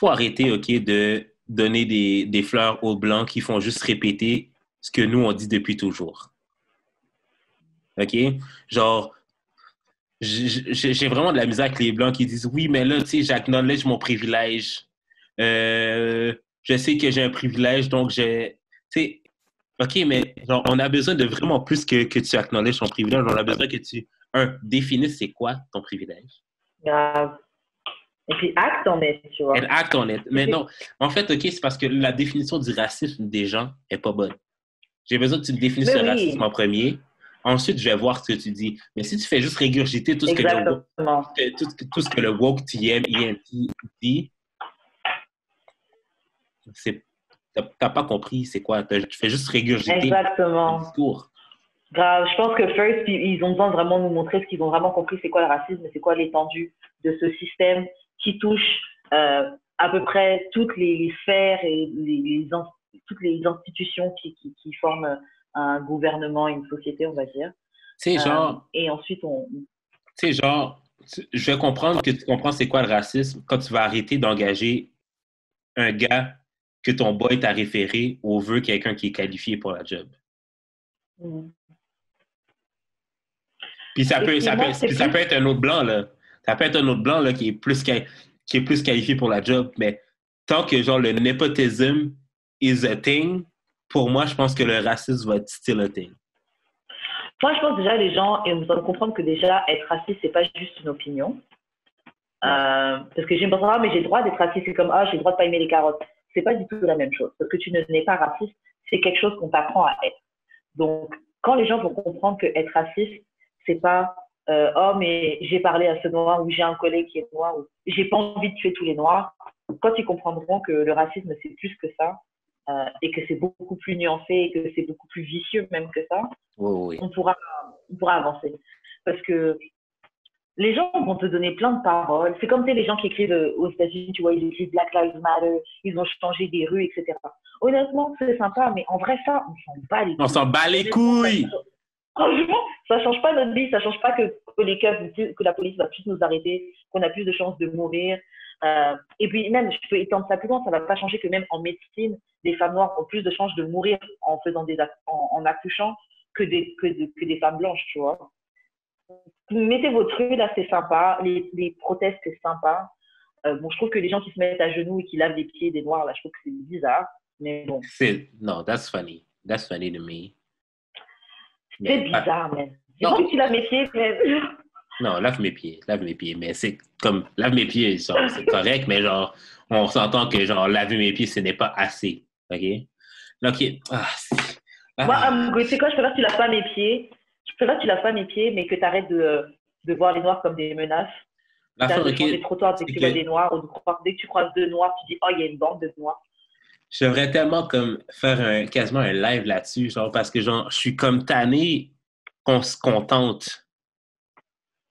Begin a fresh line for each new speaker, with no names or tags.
faut arrêter, OK, de donner des fleurs aux Blancs qui font juste répéter ce que nous, on dit depuis toujours. OK? Genre, j'ai vraiment de la misère avec les Blancs qui disent oui, mais là, tu sais, j'acknowledge mon privilège. Je sais que j'ai un privilège, donc j'ai. Tu sais, OK, mais genre, on a besoin de vraiment plus que tu acknowledges ton privilège. On a besoin que tu, définisses c'est quoi ton privilège.
Grave. Et puis acte en est, tu
And
vois.
act on it. Mais non, en fait, OK, c'est parce que la définition du racisme des gens est pas bonne. J'ai besoin que tu me définisses
Mais
le racisme
oui,
en premier. Ensuite, je vais voir ce que tu dis. Mais si tu fais juste régurgiter
exactement.
tout ce que le woke TM, dit, c'est, t'as pas compris c'est quoi. Tu fais juste régurgiter le
Exactement.
discours.
Grave. Je pense que first, ils ont besoin de vraiment nous montrer ce qu'ils ont vraiment compris, c'est quoi le racisme, c'est quoi l'étendue de ce système qui touche à peu près toutes les sphères et toutes les institutions qui forment un gouvernement, une société, on va dire.
Tu sais, genre,
Et ensuite,
je vais comprendre que tu comprends c'est quoi le racisme quand tu vas arrêter d'engager un gars que ton boy t'a référé au veut quelqu'un qui est qualifié pour la job. Puis
effectivement, c'est
puis ça
plus.
peut être un autre blanc, là. Ça peut être un autre blanc, là, qui est plus qualifié pour la job. Mais tant que, genre, le nepotism is a thing, pour moi, je pense que le racisme va être still a thing.
Moi, je pense déjà les gens, et vous allez comprendre que déjà être raciste, c'est pas juste une opinion. Parce que j'ai me ah, mais j'ai le droit d'être raciste, c'est comme ah, j'ai le droit de pas aimer les carottes. C'est pas du tout la même chose. Parce que tu ne n'es pas raciste, c'est quelque chose qu'on t'apprend à être. Donc, quand les gens vont comprendre que être raciste, c'est pas oh, mais j'ai parlé à ce noir ou j'ai un collègue qui est noir ou j'ai pas envie de tuer tous les noirs, quand ils comprendront que le racisme, c'est plus que ça et que c'est beaucoup plus nuancé et que c'est beaucoup plus vicieux même que ça,
Oui, oui.
on pourra, on pourra avancer. Parce que les gens vont te donner plein de paroles. C'est comme les gens qui écrivent aux États-Unis, tu vois, ils écrivent Black Lives Matter, ils ont changé des rues, etc. Honnêtement, c'est sympa, mais en vrai, ça, on s'en bat les
On
couilles.
s'en bat les
Honnêtement,
couilles!
franchement, ça change pas notre vie, ça change pas que la police va plus nous arrêter, qu'on a plus de chances de mourir. Et puis même, je peux étendre ça plus loin, ça va pas changer que même en médecine, les femmes noires ont plus de chances de mourir en faisant en accouchant que des femmes blanches, tu vois. Mettez votre rue, là, c'est sympa. Les protestes, c'est sympa. Bon, je trouve que les gens qui se mettent à genoux et qui lavent les pieds des noirs, là, je trouve que c'est bizarre. Mais bon,
Non, that's funny. That's funny to me.
c'est
Mais,
bizarre, même. J'ai pas
non,
envie que tu laves mes pieds, mais...
non, lave mes pieds, lave mes pieds. Mais c'est comme, lave mes pieds, genre, c'est correct, mais genre, on s'entend que, genre, laver mes pieds, ce n'est pas assez. OK? OK.
Moi,
Ah.
tu sais quoi, je préfère que tu laves pas mes pieds. Je préfère que tu laves pas mes pieds, mais que tu arrêtes de voir les noirs comme des menaces. Que tu
L'affaire,
arrêtes de
OK,
changer de trottoir dès que
c'est
tu vois
que
des noirs, ou dès que tu croises deux noirs, tu dis, oh, il y a une bande de noirs.
j'aimerais tellement comme faire quasiment un live là-dessus, genre, parce que genre, je suis comme tanné qu'on se contente